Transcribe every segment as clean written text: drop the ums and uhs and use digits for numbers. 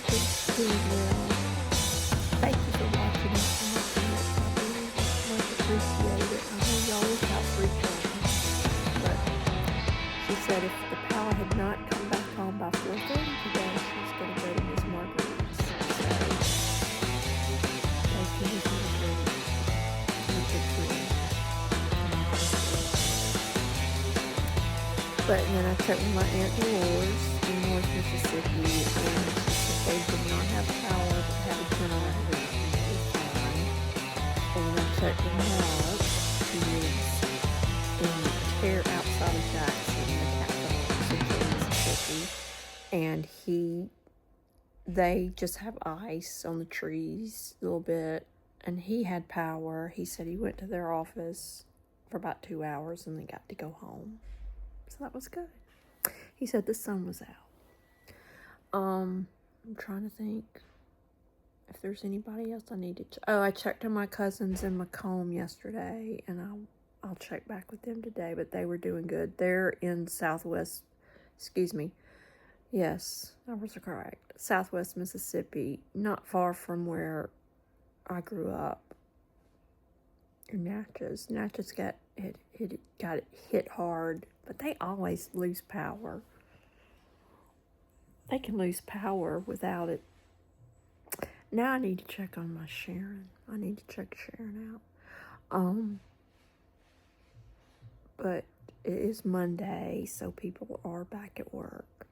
doing well. Thank you for watching and comments. I really much appreciate it. I know y'all wish I was recording, but she said if the power had not come back on by 4:30 today, she's going to go to Miss Marguerite's. So, thank you, Miss Marguerite. You're a good friend. But then I checked with my Aunt Dolores in North Mississippi, and she said they did not have power, but had a generator, and it was fine. And when I checked with Mark, he lives in Terre outside of Jackson, the capital of Central Mississippi, and they just have ice on the trees a little bit, and he had power. He said he went to their office for about 2 hours and then got to go home. So that was good. He said the sun was out. I'm trying to think if there's anybody else I needed to. Oh, I checked on my cousins in Macomb yesterday, and I'll check back with them today, but they were doing good. They're in Southwest Mississippi, not far from where I grew up. In Natchez. Natchez got hit hard, but they always lose power. They can lose power without it. Now I need to check on my Sharon. I need to check Sharon out. But it is Monday, so people are back at work.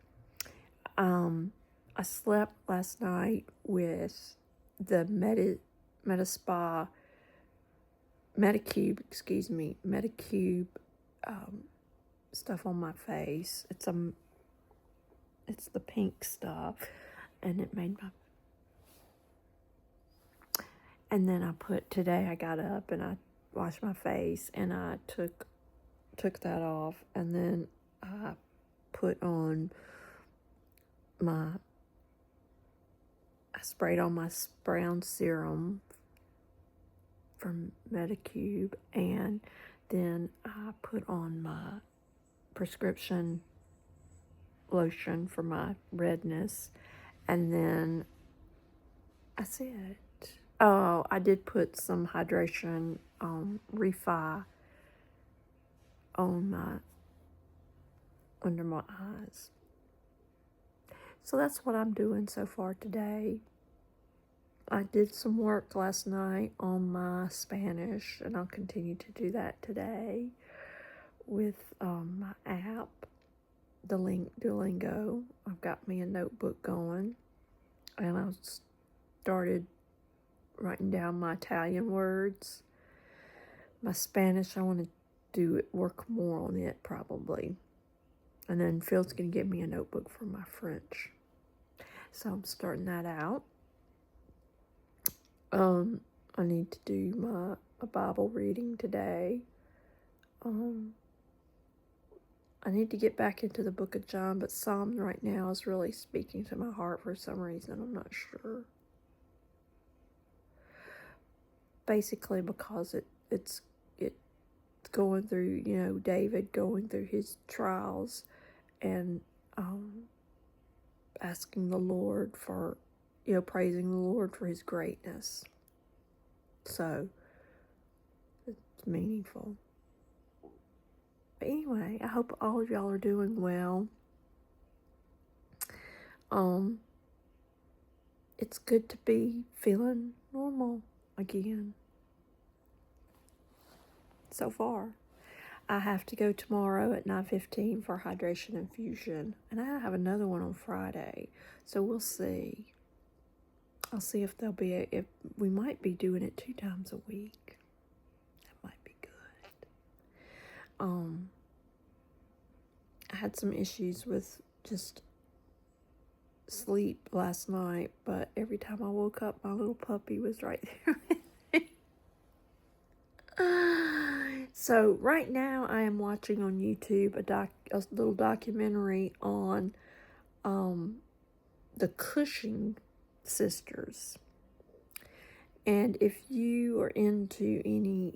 I slept last night with the Medicube, stuff on my face. It's the pink stuff, and it made my. And then today I got up and I washed my face and I took that off, and then I put on I sprayed on my brown serum from Medicube, and then I put on my prescription lotion for my redness, and then that's it. Oh, I did put some hydration Refi on under my eyes. So that's what I'm doing so far today. I did some work last night on my Spanish, and I'll continue to do that today with my app, Duolingo. I've got me a notebook going, and I started writing down my Italian words. My Spanish, I want to work more on it probably. And then Phil's going to give me a notebook for my French. So I'm starting that out. I need to do a Bible reading today. I need to get back into the book of John, but Psalm right now is really speaking to my heart for some reason. I'm not sure. Basically because it's going through, David going through his trials and asking the Lord for, praising the Lord for his greatness. So, it's meaningful. But anyway, I hope all of y'all are doing well. It's good to be feeling normal again. So far. I have to go tomorrow at 9:15 for hydration infusion, and I have another one on Friday, so we'll see. I'll see if if we might be doing it 2 times a week. That might be good. I had some issues with just sleep last night, but every time I woke up, my little puppy was right there with me. So right now I am watching on YouTube a little documentary on the Cushing sisters. And if you are into any,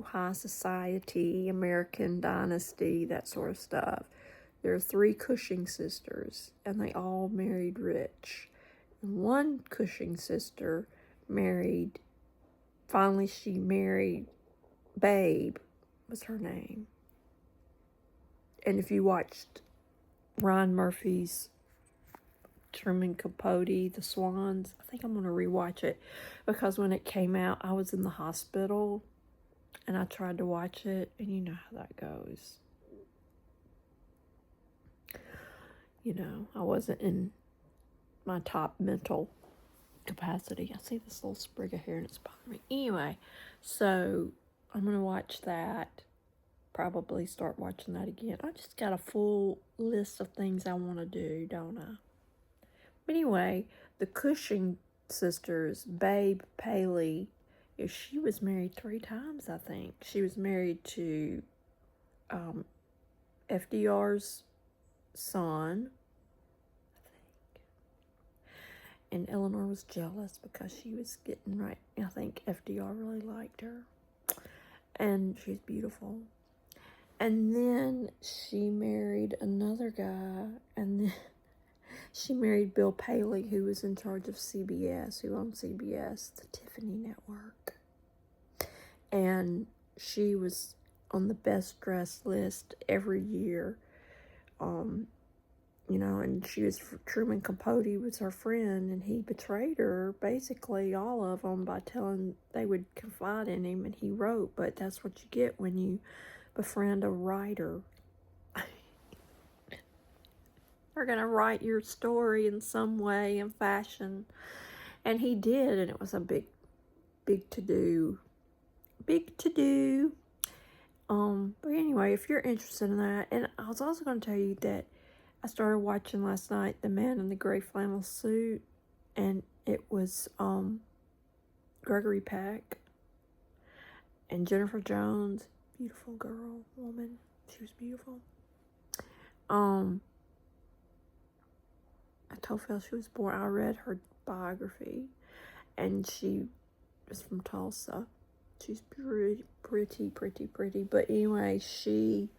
high society, American dynasty, that sort of stuff, there are 3 Cushing sisters, and they all married rich. One Cushing sister finally she married Babe, was her name. And if you watched Ryan Murphy's Truman Capote, The Swans, I think I'm going to rewatch it, because when it came out, I was in the hospital and I tried to watch it, and you know how that goes. You know, I wasn't in my top mental capacity. I see this little sprig of hair and it's bothering me. Anyway, so I'm going to watch that. Probably start watching that again. I just got a full list of things I want to do, don't I? But anyway, the Cushing sisters, Babe Paley, she was married 3 times, I think. She was married to FDR's son, I think. And Eleanor was jealous because she was getting right. I think FDR really liked her. And she's beautiful. And then she married another guy, and then she married Bill Paley, who was in charge of CBS, who owned CBS, the Tiffany Network. And she was on the best dressed list every year. You know, and she was, Truman Capote was her friend, and he betrayed her, basically all of them, by telling they would confide in him, and he wrote. But that's what you get when you befriend a writer. They're going to write your story in some way and fashion. And he did, and it was a big to-do. Big to-do. But anyway, if you're interested in that, and I was also going to tell you that I started watching last night The Man in the Gray Flannel Suit, and it was Gregory Peck and Jennifer Jones. Beautiful girl, woman. She was beautiful. I told Phil she was born. I read her biography, and she was from Tulsa. She's pretty. But anyway, she,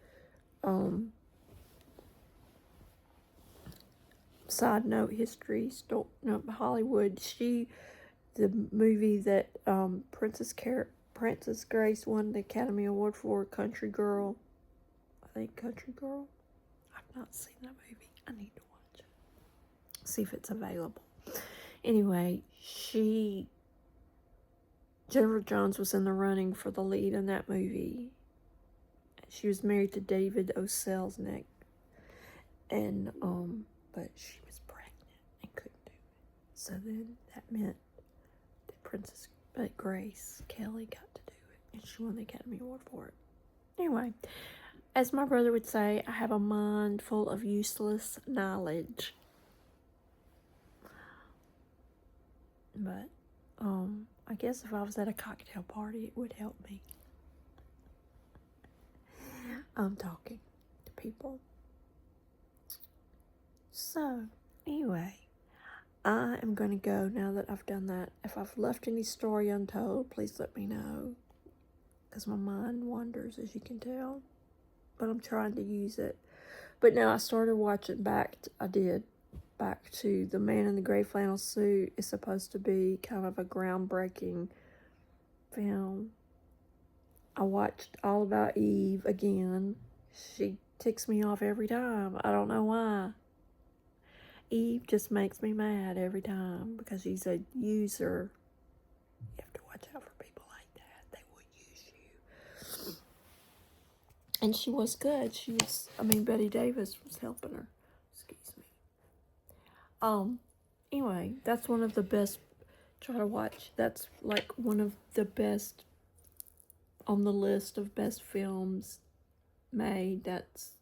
side note, history, Hollywood. The movie that Princess Grace won the Academy Award for, Country Girl. I think Country Girl. I've not seen that movie. I need to watch it. See if it's available. Anyway, Jennifer Jones was in the running for the lead in that movie. She was married to David O. Selznick. And, but she was pregnant and couldn't do it. So then that meant that Princess Grace Kelly got to do it, and she won the Academy Award for it. Anyway, as my brother would say, I have a mind full of useless knowledge. But, I guess if I was at a cocktail party, it would help me. I'm talking to people. So, anyway, I am going to go now that I've done that. If I've left any story untold, please let me know, because my mind wanders, as you can tell. But I'm trying to use it. But now I started watching back to The Man in the Gray Flannel Suit. Is supposed to be kind of a groundbreaking film. I watched All About Eve again. She ticks me off every time. I don't know why. Eve just makes me mad every time because she's a user. You have to watch out for people like that. They will use you. And she was good. Bette Davis was helping her. Excuse me. Anyway, that's one of the best. Try to watch. That's like one of the best on the list of best films made. That's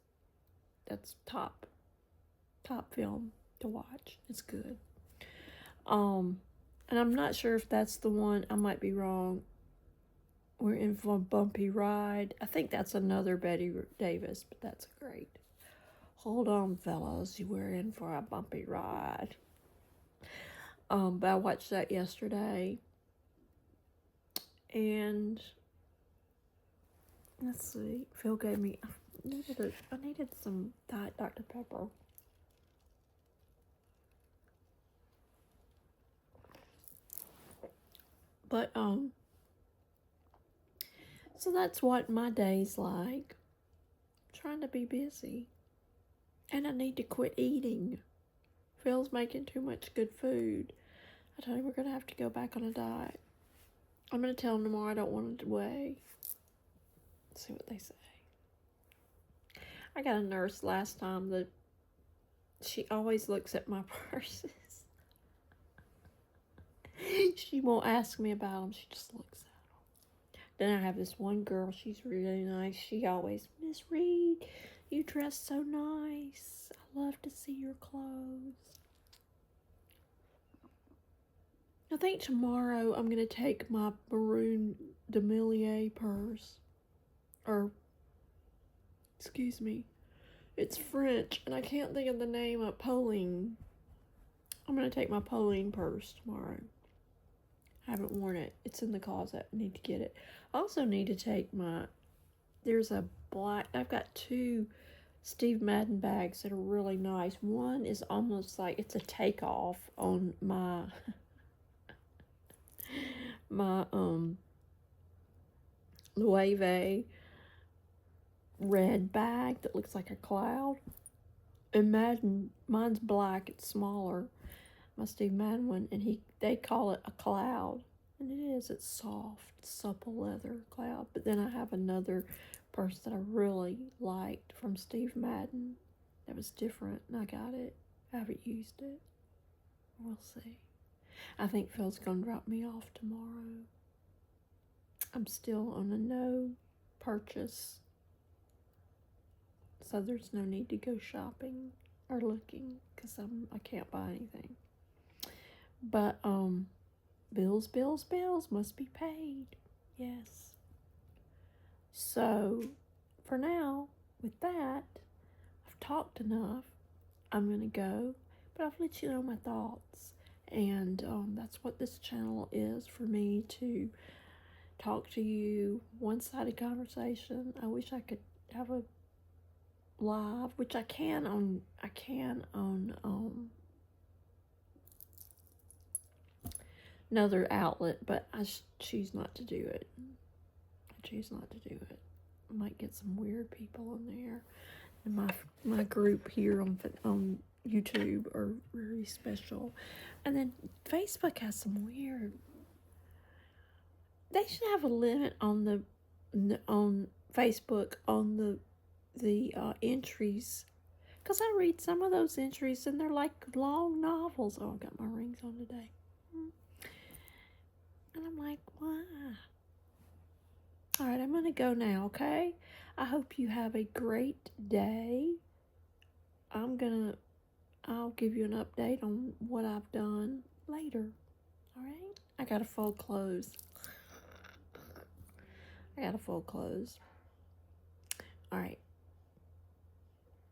top film to watch. It's good. And I'm not sure if that's the one. I might be wrong. We're in for a bumpy ride. I think that's another Bette Davis, but that's great. Hold on, fellas. We're in for a bumpy ride. But I watched that yesterday. And let's see. Phil gave me. I needed some Diet Dr. Pepper. But, so that's what my day's like. Trying to be busy. And I need to quit eating. Phil's making too much good food. I told him we're going to have to go back on a diet. I'm going to tell him tomorrow I don't want to weigh. See what they say. I got a nurse last time that she always looks at my purses. She won't ask me about them. She just looks at them. Then I have this one girl. She's really nice. She always, Miss Reed, you dress so nice. I love to see your clothes. I think tomorrow I'm going to take my maroon Damier purse. Excuse me. It's French, and I can't think of the name of Pauline. I'm going to take my Pauline purse tomorrow. I haven't worn it. It's in the closet. I need to get it. I also need to take my... There's a black... I've got two Steve Madden bags that are really nice. One is almost like it's a takeoff on my... my Loewe red bag that looks like a cloud. And mine's black, it's smaller. My Steve Madden one, and they call it a cloud. And it is, it's soft, supple leather cloud. But then I have another purse that I really liked from Steve Madden that was different, and I got it. I haven't used it. We'll see. I think Phil's gonna drop me off tomorrow. I'm still on a no purchase, so there's no need to go shopping or looking because I can't buy anything. But bills must be paid. Yes. So for now, with that, I've talked enough. I'm gonna go, but I've let you know my thoughts. And that's what this channel is, for me to talk to you, one-sided conversation. I wish I could have a live, which I can on another outlet, but I choose not to do it. I choose not to do it. I might get some weird people in there. And my group here on YouTube are very special. And then Facebook has some weird... They should have a limit on Facebook on the entries, because I read some of those entries and they're like long novels. Oh, I got my rings on today. And I'm like, why? All right, I'm gonna go now, okay? I hope you have a great day. I'll give you an update on what I've done later. All right? I gotta fold clothes. All right.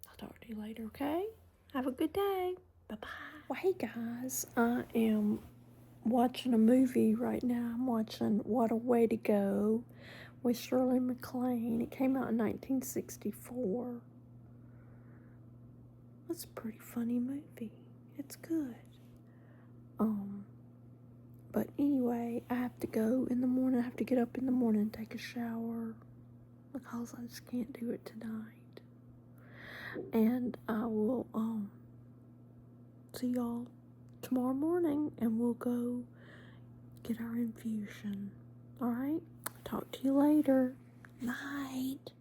I'll talk to you later, okay? Have a good day. Bye-bye. Well, hey, guys. I am watching a movie right now. I'm watching What a Way to Go with Shirley MacLaine. It came out in 1964. It's a pretty funny movie. It's good. But anyway, I have to go in the morning. I have to get up in the morning and take a shower because I just can't do it tonight. And I will see y'all tomorrow morning, and we'll go get our infusion. All right? Talk to you later. Night.